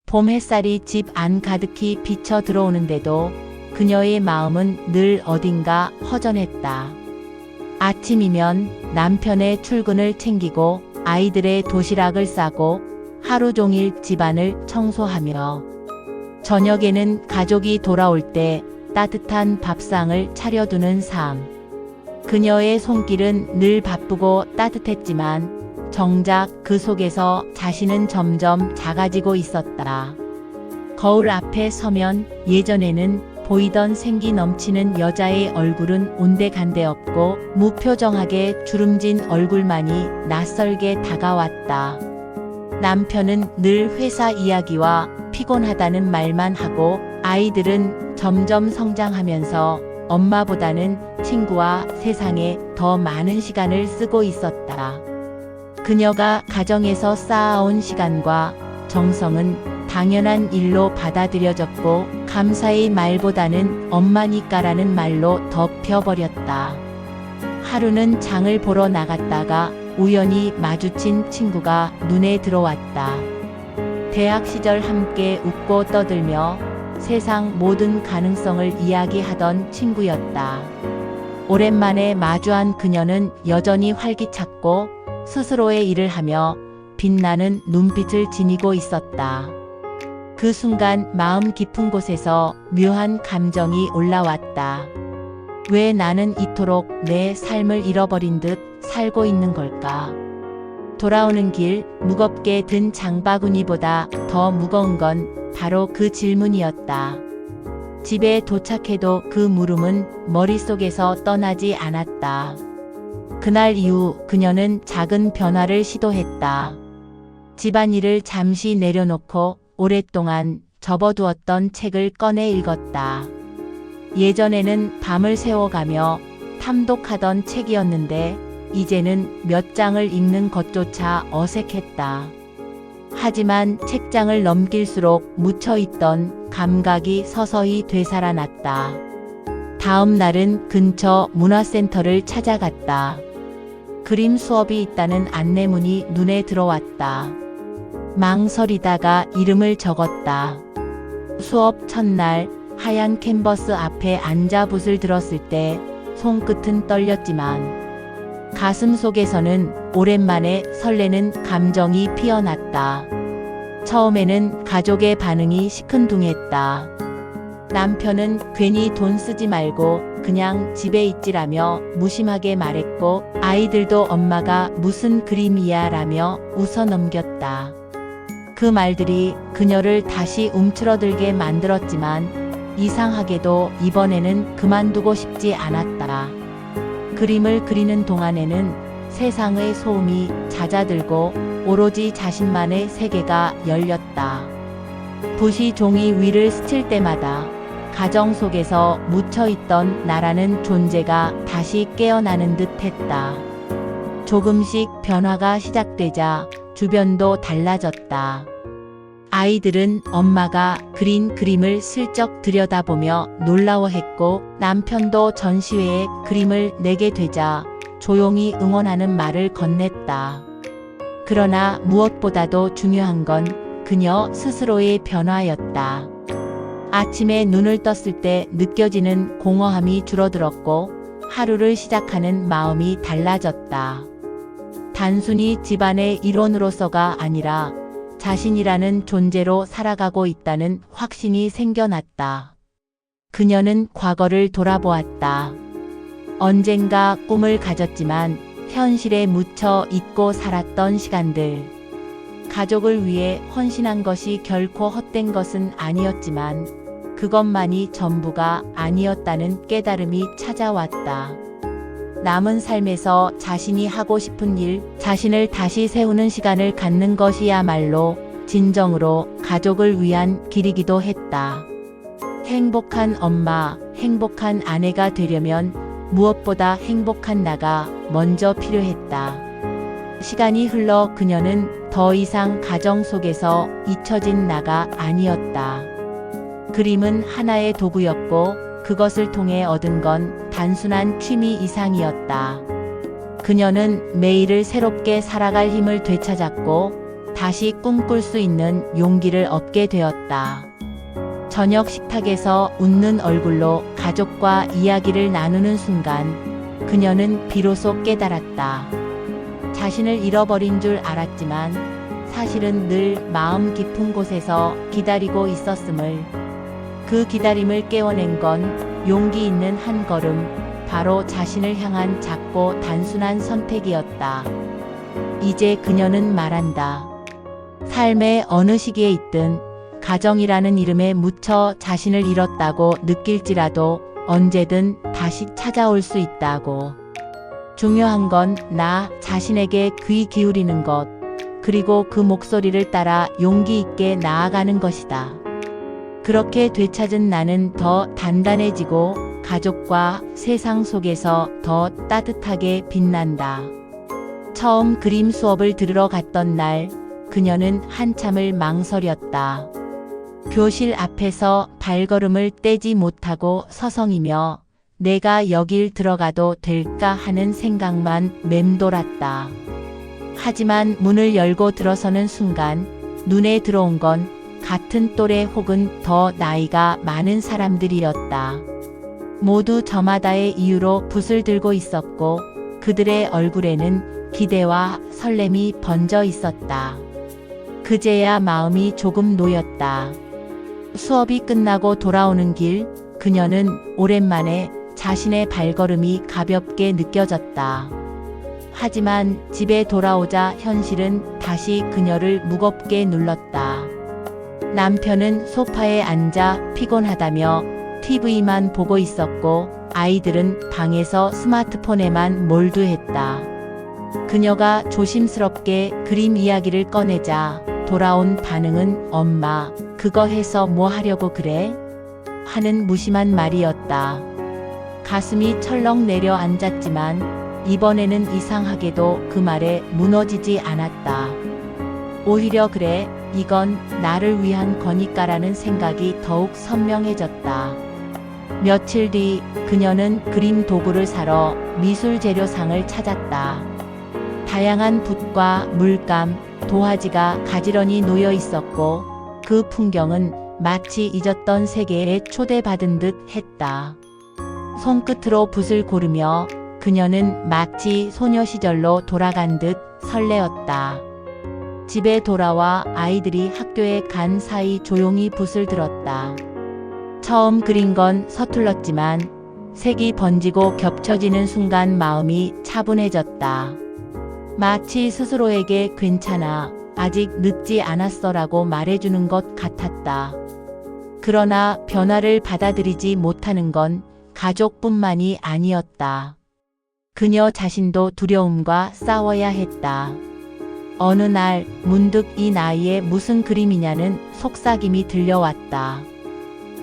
봄 햇살이 집 안 가득히 비쳐 들어오는데도 그녀의 마음은 늘 어딘가 허전했다. 아침이면 남편의 출근을 챙기고 아이들의 도시락을 싸고 하루 종일 집안을 청소하며 저녁에는 가족이 돌아올 때 따뜻한 밥상을 차려두는 삶. 그녀의 손길은 늘 바쁘고 따뜻했지만 정작 그 속에서 자신은 점점 작아지고 있었다. 거울 앞에 서면 예전에는 보이던 생기 넘치는 여자의 얼굴은 온데간데 없고 무표정하게 주름진 얼굴만이 낯설게 다가왔다. 남편은 늘 회사 이야기와 피곤하다는 말만 하고 아이들은 점점 성장하면서 엄마보다는 친구와 세상에 더 많은 시간을 쓰고 있었다. 그녀가 가정에서 쌓아온 시간과 정성은 당연한 일로 받아들여졌고 감사의 말보다는 엄마니까라는 말로 덮여버렸다. 하루는 장을 보러 나갔다가 우연히 마주친 친구가 눈에 들어왔다. 대학 시절 함께 웃고 떠들며 세상 모든 가능성을 이야기하던 친구였다. 오랜만에 마주한 그녀는 여전히 활기찼고 스스로의 일을 하며 빛나는 눈빛을 지니고 있었다. 그 순간 마음 깊은 곳에서 묘한 감정이 올라왔다. 왜 나는 이토록 내 삶을 잃어버린 듯 살고 있는 걸까? 돌아오는 길 무겁게 든 장바구니보다 더 무거운 건 바로 그 질문이었다. 집에 도착해도 그 물음은 머릿속에서 떠나지 않았다. 그날 이후 그녀는 작은 변화를 시도했다. 집안일을 잠시 내려놓고 오랫동안 접어두었던 책을 꺼내 읽었다. 예전에는 밤을 새워가며 탐독하던 책이었는데 이제는 몇 장을 읽는 것조차 어색했다. 하지만 책장을 넘길수록 묻혀있던 감각이 서서히 되살아났다. 다음 날은 근처 문화센터를 찾아갔다. 그림 수업이 있다는 안내문이 눈에 들어왔다. 망설이다가 이름을 적었다. 수업 첫날 하얀 캔버스 앞에 앉아 붓을 들었을 때 손끝은 떨렸지만 가슴 속에서는 오랜만에 설레는 감정이 피어났다. 처음에는 가족의 반응이 시큰둥했다. 남편은 괜히 돈 쓰지 말고 그냥 집에 있지라며 무심하게 말했고 아이들도 엄마가 무슨 그림이야 라며 웃어 넘겼다. 그 말들이 그녀를 다시 움츠러들게 만들었지만 이상하게도 이번에는 그만두고 싶지 않았다. 그림을 그리는 동안에는 세상의 소음이 잦아들고 오로지 자신만의 세계가 열렸다. 붓이 종이 위를 스칠 때마다 가정 속에서 묻혀있던 나라는 존재가 다시 깨어나는 듯 했다. 조금씩 변화가 시작되자 주변도 달라졌다. 아이들은 엄마가 그린 그림을 슬쩍 들여다보며 놀라워했고 남편도 전시회에 그림을 내게 되자 조용히 응원하는 말을 건넸다. 그러나 무엇보다도 중요한 건 그녀 스스로의 변화였다. 아침에 눈을 떴을 때 느껴지는 공허함이 줄어들었고 하루를 시작하는 마음이 달라졌다. 단순히 집안의 일원으로서가 아니라 자신이라는 존재로 살아가고 있다는 확신이 생겨났다. 그녀는 과거를 돌아보았다. 언젠가 꿈을 가졌지만 현실에 묻혀 잊고 살았던 시간들. 가족을 위해 헌신한 것이 결코 헛된 것은 아니었지만 그것만이 전부가 아니었다는 깨달음이 찾아왔다. 남은 삶에서 자신이 하고 싶은 일, 자신을 다시 세우는 시간을 갖는 것이야말로 진정으로 가족을 위한 길이기도 했다. 행복한 엄마, 행복한 아내가 되려면 무엇보다 행복한 나가 먼저 필요했다. 시간이 흘러 그녀는 더 이상 가정 속에서 잊혀진 나가 아니었다. 그림은 하나의 도구였고 그것을 통해 얻은 건 단순한 취미 이상이었다. 그녀는 매일을 새롭게 살아갈 힘을 되찾았고 다시 꿈꿀 수 있는 용기를 얻게 되었다. 저녁 식탁에서 웃는 얼굴로 가족과 이야기를 나누는 순간 그녀는 비로소 깨달았다. 자신을 잃어버린 줄 알았지만 사실은 늘 마음 깊은 곳에서 기다리고 있었음을, 그 기다림을 깨워낸 건 용기 있는 한 걸음, 바로 자신을 향한 작고 단순한 선택이었다. 이제 그녀는 말한다. 삶의 어느 시기에 있든 가정이라는 이름에 묻혀 자신을 잃었다고 느낄지라도 언제든 다시 찾아올 수 있다고. 중요한 건 나 자신에게 귀 기울이는 것, 그리고 그 목소리를 따라 용기 있게 나아가는 것이다. 그렇게 되찾은 나는 더 단단해지고 가족과 세상 속에서 더 따뜻하게 빛난다. 처음 그림 수업을 들으러 갔던 날, 그녀는 한참을 망설였다. 교실 앞에서 발걸음을 떼지 못하고 서성이며 내가 여길 들어가도 될까 하는 생각만 맴돌았다. 하지만 문을 열고 들어서는 순간 눈에 들어온 건 같은 또래 혹은 더 나이가 많은 사람들이었다. 모두 저마다의 이유로 붓을 들고 있었고 그들의 얼굴에는 기대와 설렘이 번져 있었다. 그제야 마음이 조금 놓였다. 수업이 끝나고 돌아오는 길, 그녀는 오랜만에 자신의 발걸음이 가볍게 느껴졌다. 하지만 집에 돌아오자 현실은 다시 그녀를 무겁게 눌렀다. 남편은 소파에 앉아 피곤하다며 TV만 보고 있었고 아이들은 방에서 스마트폰에만 몰두했다. 그녀가 조심스럽게 그림 이야기를 꺼내자 돌아온 반응은 엄마, 그거 해서 뭐 하려고 그래? 하는 무심한 말이었다. 가슴이 철렁 내려앉았지만 이번에는 이상하게도 그 말에 무너지지 않았다. 오히려 그래, 이건 나를 위한 거니까라는 생각이 더욱 선명해졌다. 며칠 뒤 그녀는 그림 도구를 사러 미술 재료상을 찾았다. 다양한 붓과 물감, 도화지가 가지런히 놓여 있었고 그 풍경은 마치 잊었던 세계에 초대받은 듯 했다. 손끝으로 붓을 고르며 그녀는 마치 소녀 시절로 돌아간 듯 설레었다. 집에 돌아와 아이들이 학교에 간 사이 조용히 붓을 들었다. 처음 그린 건 서툴렀지만 색이 번지고 겹쳐지는 순간 마음이 차분해졌다. 마치 스스로에게 괜찮아, 아직 늦지 않았어라고 말해주는 것 같았다. 그러나 변화를 받아들이지 못하는 건 가족뿐만이 아니었다. 그녀 자신도 두려움과 싸워야 했다. 어느 날 문득 이 나이에 무슨 그림이냐는 속삭임이 들려왔다.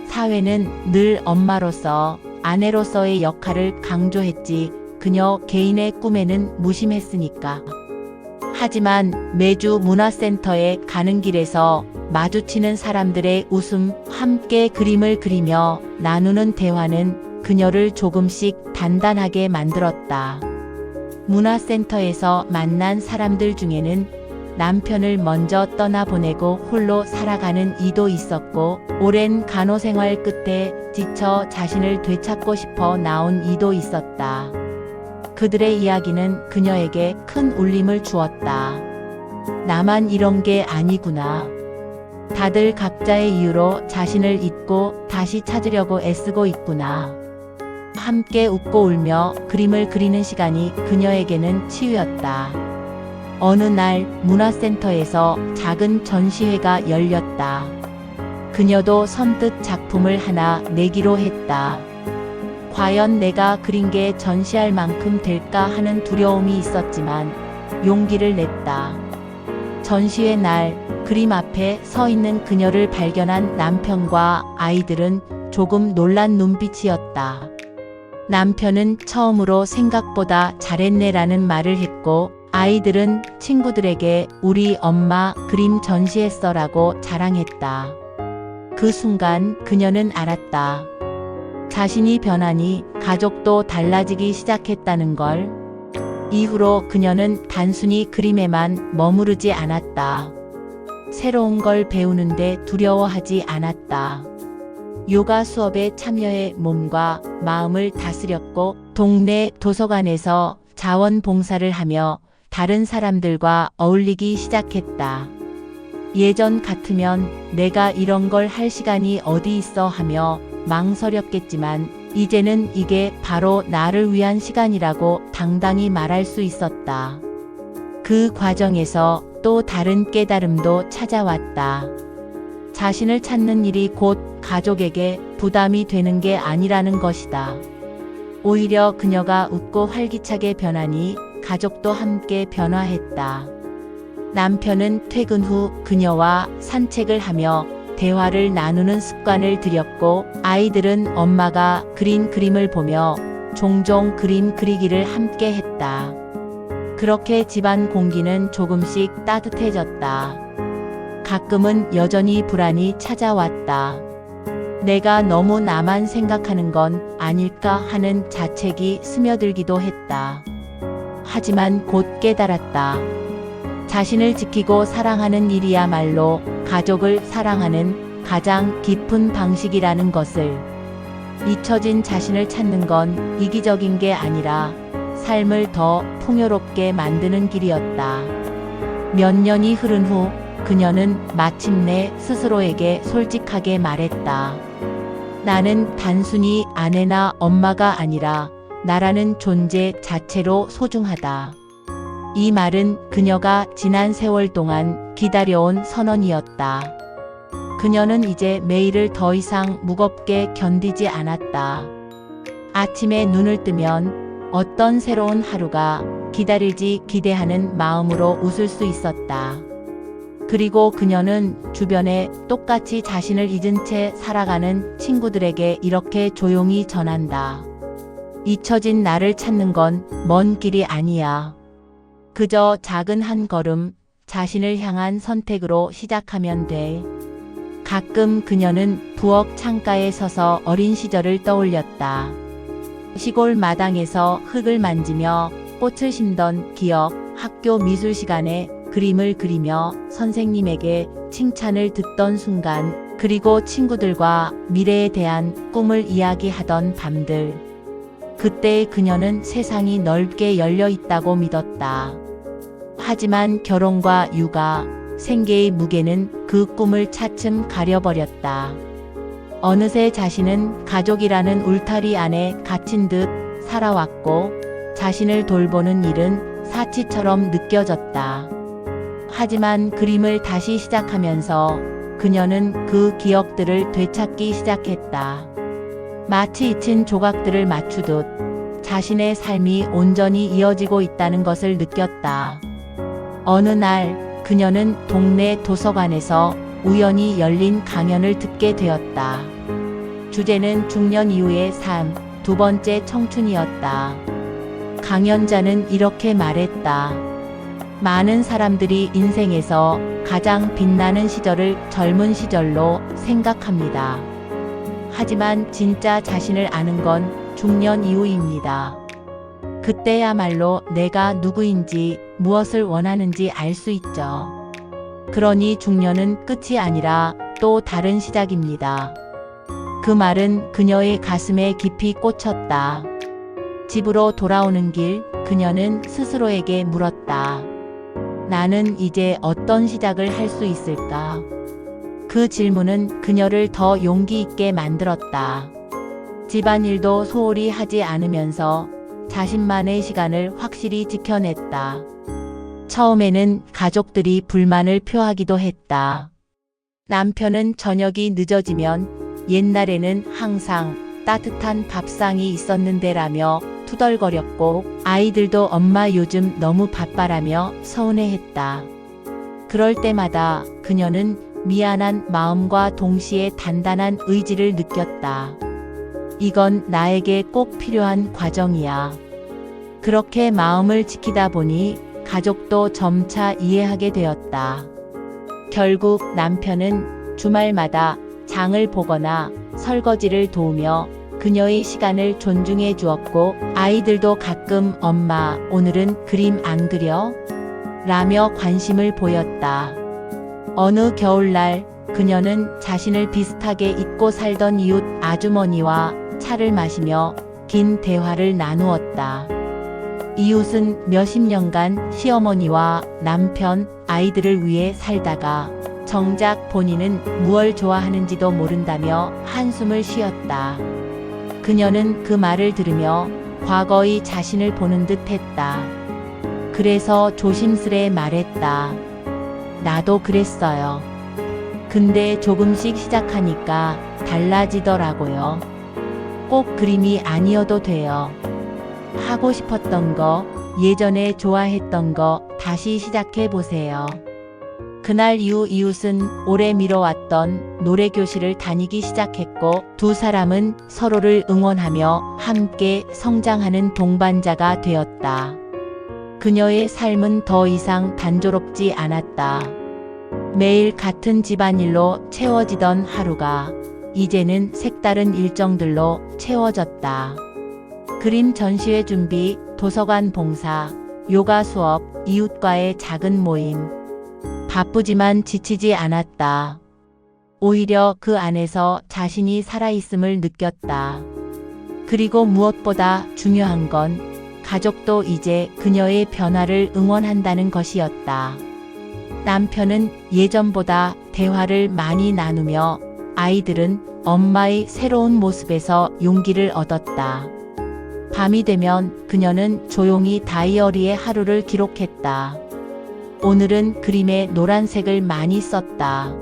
사회는 늘 엄마로서, 아내로서의 역할을 강조했지 그녀 개인의 꿈에는 무심했으니까. 하지만 매주 문화센터에 가는 길에서 마주치는 사람들의 웃음, 함께 그림을 그리며 나누는 대화는 그녀를 조금씩 단단하게 만들었다. 문화센터에서 만난 사람들 중에는 남편을 먼저 떠나보내고 홀로 살아가는 이도 있었고, 오랜 간호생활 끝에 지쳐 자신을 되찾고 싶어 나온 이도 있었다. 그들의 이야기는 그녀에게 큰 울림을 주었다. 나만 이런 게 아니구나. 다들 각자의 이유로 자신을 잊고 다시 찾으려고 애쓰고 있구나. 함께 웃고 울며 그림을 그리는 시간이 그녀에게는 치유였다. 어느 날 문화센터에서 작은 전시회가 열렸다. 그녀도 선뜻 작품을 하나 내기로 했다. 과연 내가 그린 게 전시할 만큼 될까 하는 두려움이 있었지만 용기를 냈다. 전시회 날 그림 앞에 서 있는 그녀를 발견한 남편과 아이들은 조금 놀란 눈빛이었다. 남편은 처음으로 생각보다 잘했네라는 말을 했고, 아이들은 친구들에게 우리 엄마 그림 전시했어라고 자랑했다. 그 순간 그녀는 알았다. 자신이 변하니 가족도 달라지기 시작했다는 걸. 이후로 그녀는 단순히 그림에만 머무르지 않았다. 새로운 걸 배우는데 두려워하지 않았다. 요가 수업에 참여해 몸과 마음을 다스렸고 동네 도서관에서 자원봉사를 하며 다른 사람들과 어울리기 시작했다. 예전 같으면 내가 이런 걸 할 시간이 어디 있어 하며 망설였겠지만 이제는 이게 바로 나를 위한 시간이라고 당당히 말할 수 있었다. 그 과정에서 또 다른 깨달음도 찾아왔다. 자신을 찾는 일이 곧 가족에게 부담이 되는 게 아니라는 것이다. 오히려 그녀가 웃고 활기차게 변하니 가족도 함께 변화했다. 남편은 퇴근 후 그녀와 산책을 하며 대화를 나누는 습관을 들였고 아이들은 엄마가 그린 그림을 보며 종종 그림 그리기를 함께 했다. 그렇게 집안 공기는 조금씩 따뜻해졌다. 가끔은 여전히 불안이 찾아왔다. 내가 너무 나만 생각하는 건 아닐까 하는 자책이 스며들기도 했다. 하지만 곧 깨달았다. 자신을 지키고 사랑하는 일이야말로 가족을 사랑하는 가장 깊은 방식이라는 것을. 잊혀진 자신을 찾는 건 이기적인 게 아니라 삶을 더 풍요롭게 만드는 길이었다. 몇 년이 흐른 후 그녀는 마침내 스스로에게 솔직하게 말했다. 나는 단순히 아내나 엄마가 아니라 나라는 존재 자체로 소중하다. 이 말은 그녀가 지난 세월 동안 기다려온 선언이었다. 그녀는 이제 매일을 더 이상 무겁게 견디지 않았다. 아침에 눈을 뜨면 어떤 새로운 하루가 기다릴지 기대하는 마음으로 웃을 수 있었다. 그리고 그녀는 주변에 똑같이 자신을 잊은 채 살아가는 친구들에게 이렇게 조용히 전한다. 잊혀진 나를 찾는 건 먼 길이 아니야. 그저 작은 한 걸음, 자신을 향한 선택으로 시작하면 돼. 가끔 그녀는 부엌 창가에 서서 어린 시절을 떠올렸다. 시골 마당에서 흙을 만지며 꽃을 심던 기억, 학교 미술 시간에 그림을 그리며 선생님에게 칭찬을 듣던 순간, 그리고 친구들과 미래에 대한 꿈을 이야기하던 밤들. 그때 그녀는 세상이 넓게 열려 있다고 믿었다. 하지만 결혼과 육아, 생계의 무게는 그 꿈을 차츰 가려버렸다. 어느새 자신은 가족이라는 울타리 안에 갇힌 듯 살아왔고 자신을 돌보는 일은 사치처럼 느껴졌다. 하지만 그림을 다시 시작하면서 그녀는 그 기억들을 되찾기 시작했다. 마치 잊힌 조각들을 맞추듯 자신의 삶이 온전히 이어지고 있다는 것을 느꼈다. 어느 날 그녀는 동네 도서관에서 우연히 열린 강연을 듣게 되었다. 주제는 중년 이후의 삶, 두 번째 청춘이었다. 강연자는 이렇게 말했다. 많은 사람들이 인생에서 가장 빛나는 시절을 젊은 시절로 생각합니다. 하지만 진짜 자신을 아는 건 중년 이후입니다. 그때야말로 내가 누구인지 무엇을 원하는지 알 수 있죠. 그러니 중년은 끝이 아니라 또 다른 시작입니다. 그 말은 그녀의 가슴에 깊이 꽂혔다. 집으로 돌아오는 길, 그녀는 스스로에게 물었다. 나는 이제 어떤 시작을 할 수 있을까? 그 질문은 그녀를 더 용기 있게 만들었다. 집안일도 소홀히 하지 않으면서 자신만의 시간을 확실히 지켜냈다. 처음에는 가족들이 불만을 표하기도 했다. 남편은 저녁이 늦어지면 옛날에는 항상 따뜻한 밥상이 있었는데라며 투덜거렸고 아이들도 엄마 요즘 너무 바빠라며 서운해했다. 그럴 때마다 그녀는 미안한 마음과 동시에 단단한 의지를 느꼈다. 이건 나에게 꼭 필요한 과정이야. 그렇게 마음을 지키다 보니 가족도 점차 이해하게 되었다. 결국 남편은 주말마다 장을 보거나 설거지를 도우며 그녀의 시간을 존중해 주었고 아이들도 가끔 엄마 오늘은 그림 안 그려? 라며 관심을 보였다. 어느 겨울날 그녀는 자신을 비슷하게 잊고 살던 이웃 아주머니와 차를 마시며 긴 대화를 나누었다. 이웃은 몇십 년간 시어머니와 남편, 아이들을 위해 살다가 정작 본인은 무얼 좋아하는지도 모른다며 한숨을 쉬었다. 그녀는 그 말을 들으며 과거의 자신을 보는 듯 했다. 그래서 조심스레 말했다. 나도 그랬어요. 근데 조금씩 시작하니까 달라지더라고요. 꼭 그림이 아니어도 돼요. 하고 싶었던 거, 예전에 좋아했던 거 다시 시작해 보세요. 그날 이후 이웃은 오래 미뤄왔던 노래교실을 다니기 시작했고 두 사람은 서로를 응원하며 함께 성장하는 동반자가 되었다. 그녀의 삶은 더 이상 단조롭지 않았다. 매일 같은 집안일로 채워지던 하루가 이제는 색다른 일정들로 채워졌다. 그림 전시회 준비, 도서관 봉사, 요가 수업, 이웃과의 작은 모임. 바쁘지만 지치지 않았다. 오히려 그 안에서 자신이 살아있음을 느꼈다. 그리고 무엇보다 중요한 건 가족도 이제 그녀의 변화를 응원한다는 것이었다. 남편은 예전보다 대화를 많이 나누며 아이들은 엄마의 새로운 모습에서 용기를 얻었다. 밤이 되면 그녀는 조용히 다이어리에 하루를 기록했다. 오늘은 그림에 노란색을 많이 썼다.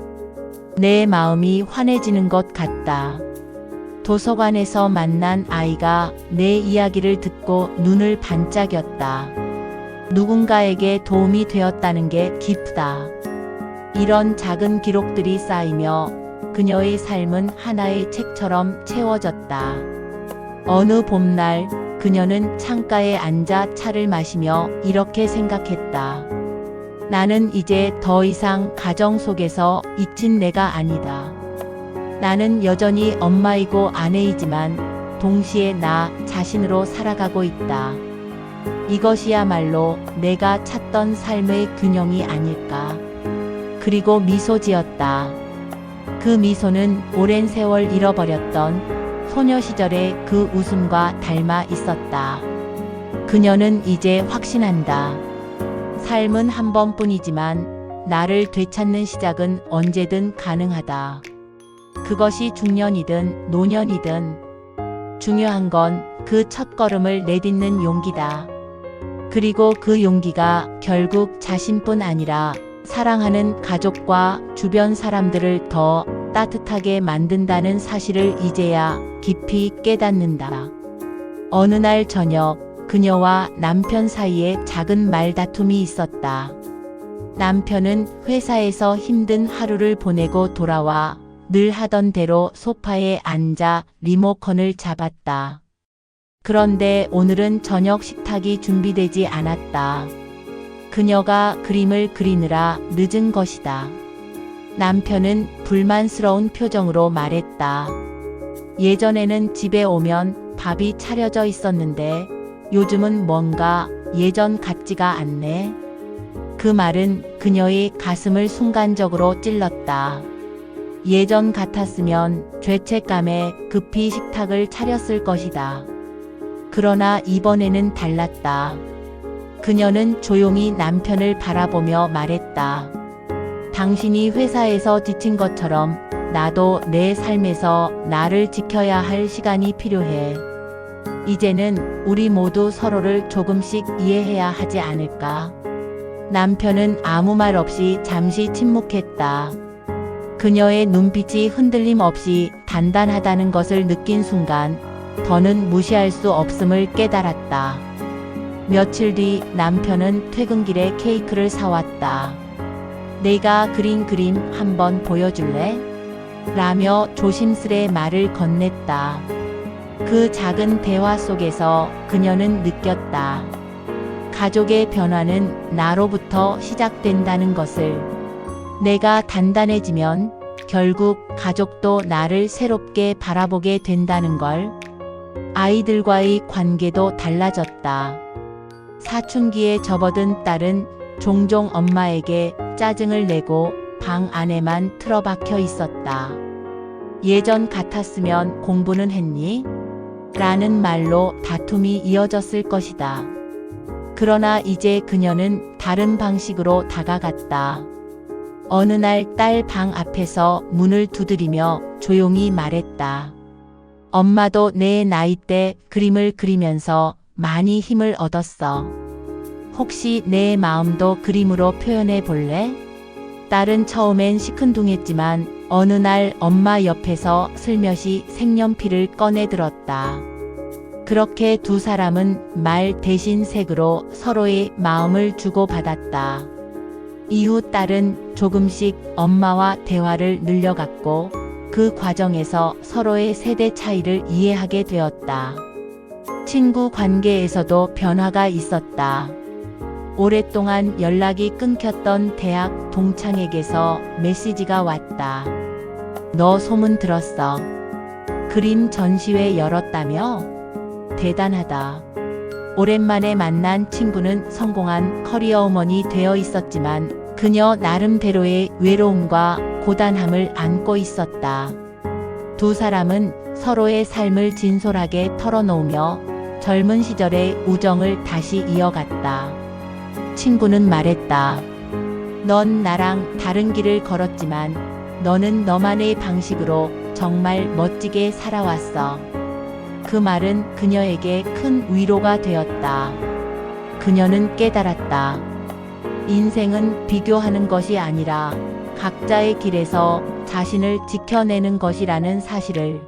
내 마음이 환해지는 것 같다. 도서관에서 만난 아이가 내 이야기를 듣고 눈을 반짝였다. 누군가에게 도움이 되었다는 게 기쁘다. 이런 작은 기록들이 쌓이며 그녀의 삶은 하나의 책처럼 채워졌다. 어느 봄날 그녀는 창가에 앉아 차를 마시며 이렇게 생각했다. 나는 이제 더 이상 가정 속에서 잊힌 내가 아니다. 나는 여전히 엄마이고 아내이지만 동시에 나 자신으로 살아가고 있다. 이것이야말로 내가 찾던 삶의 균형이 아닐까. 그리고 미소 지었다. 그 미소는 오랜 세월 잃어버렸던 소녀 시절의 그 웃음과 닮아 있었다. 그녀는 이제 확신한다. 삶은 한 번뿐이지만 나를 되찾는 시작은 언제든 가능하다. 그것이 중년이든 노년이든 중요한 건 그 첫걸음을 내딛는 용기다. 그리고 그 용기가 결국 자신뿐 아니라 사랑하는 가족과 주변 사람들을 더 따뜻하게 만든다는 사실을 이제야 깊이 깨닫는다. 어느 날 저녁 그녀와 남편 사이에 작은 말다툼이 있었다. 남편은 회사에서 힘든 하루를 보내고 돌아와 늘 하던 대로 소파에 앉아 리모컨을 잡았다. 그런데 오늘은 저녁 식탁이 준비되지 않았다. 그녀가 그림을 그리느라 늦은 것이다. 남편은 불만스러운 표정으로 말했다. 예전에는 집에 오면 밥이 차려져 있었는데 요즘은 뭔가 예전 같지가 않네. 그 말은 그녀의 가슴을 순간적으로 찔렀다. 예전 같았으면 죄책감에 급히 식탁을 차렸을 것이다. 그러나 이번에는 달랐다. 그녀는 조용히 남편을 바라보며 말했다. 당신이 회사에서 지친 것처럼 나도 내 삶에서 나를 지켜야 할 시간이 필요해. 이제는 우리 모두 서로를 조금씩 이해해야 하지 않을까? 남편은 아무 말 없이 잠시 침묵했다. 그녀의 눈빛이 흔들림 없이 단단하다는 것을 느낀 순간 더는 무시할 수 없음을 깨달았다. 며칠 뒤 남편은 퇴근길에 케이크를 사왔다. 내가 그린 그림 한번 보여줄래? 라며 조심스레 말을 건넸다. 그 작은 대화 속에서 그녀는 느꼈다. 가족의 변화는 나로부터 시작된다는 것을. 내가 단단해지면 결국 가족도 나를 새롭게 바라보게 된다는 걸. 아이들과의 관계도 달라졌다. 사춘기에 접어든 딸은 종종 엄마에게 짜증을 내고 방 안에만 틀어박혀 있었다. 예전 같았으면 공부는 했니? 라는 말로 다툼이 이어졌을 것이다. 그러나 이제 그녀는 다른 방식으로 다가갔다. 어느 날 딸 방 앞에서 문을 두드리며 조용히 말했다. 엄마도 내 나이 때 그림을 그리면서 많이 힘을 얻었어. 혹시 내 마음도 그림으로 표현해 볼래? 딸은 처음엔 시큰둥했지만 어느 날 엄마 옆에서 슬며시 색연필을 꺼내 들었다. 그렇게 두 사람은 말 대신 색으로 서로의 마음을 주고받았다. 이후 딸은 조금씩 엄마와 대화를 늘려갔고 그 과정에서 서로의 세대 차이를 이해하게 되었다. 친구 관계에서도 변화가 있었다. 오랫동안 연락이 끊겼던 대학 동창에게서 메시지가 왔다. 너 소문 들었어. 그림 전시회 열었다며? 대단하다. 오랜만에 만난 친구는 성공한 커리어우먼이 되어 있었지만 그녀 나름대로의 외로움과 고단함을 안고 있었다. 두 사람은 서로의 삶을 진솔하게 털어놓으며 젊은 시절의 우정을 다시 이어갔다. 친구는 말했다. 넌 나랑 다른 길을 걸었지만 너는 너만의 방식으로 정말 멋지게 살아왔어. 그 말은 그녀에게 큰 위로가 되었다. 그녀는 깨달았다. 인생은 비교하는 것이 아니라 각자의 길에서 자신을 지켜내는 것이라는 사실을.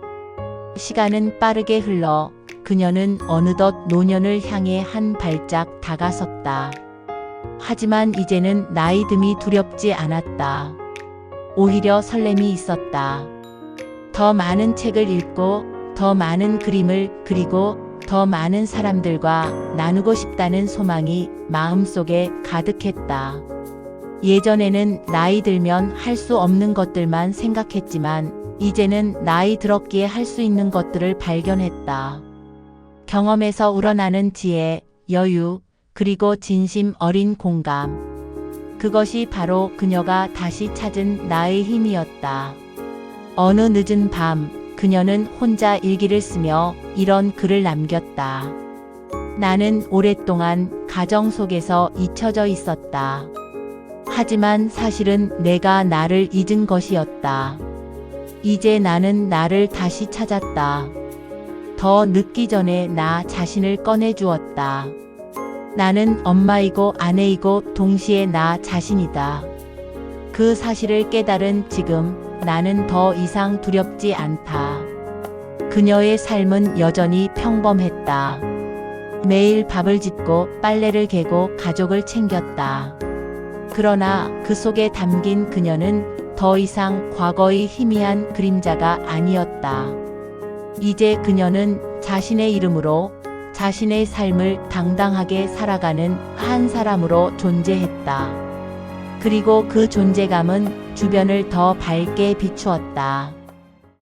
시간은 빠르게 흘러 그녀는 어느덧 노년을 향해 한 발짝 다가섰다. 하지만 이제는 나이듦이 두렵지 않았다. 오히려 설렘이 있었다. 더 많은 책을 읽고 더 많은 그림을 그리고 더 많은 사람들과 나누고 싶다는 소망이 마음속에 가득했다. 예전에는 나이 들면 할 수 없는 것들만 생각했지만 이제는 나이 들었기에 할 수 있는 것들을 발견했다. 경험에서 우러나는 지혜, 여유, 그리고 진심 어린 공감. 그것이 바로 그녀가 다시 찾은 나의 힘이었다. 어느 늦은 밤, 그녀는 혼자 일기를 쓰며 이런 글을 남겼다. 나는 오랫동안 가정 속에서 잊혀져 있었다. 하지만 사실은 내가 나를 잊은 것이었다. 이제 나는 나를 다시 찾았다. 더 늦기 전에 나 자신을 꺼내주었다. 나는 엄마이고 아내이고 동시에 나 자신이다. 그 사실을 깨달은 지금 나는 더 이상 두렵지 않다. 그녀의 삶은 여전히 평범했다. 매일 밥을 짓고 빨래를 개고 가족을 챙겼다. 그러나 그 속에 담긴 그녀는 더 이상 과거의 희미한 그림자가 아니었다. 이제 그녀는 자신의 이름으로 자신의 삶을 당당하게 살아가는 한 사람으로 존재했다. 그리고 그 존재감은 주변을 더 밝게 비추었다.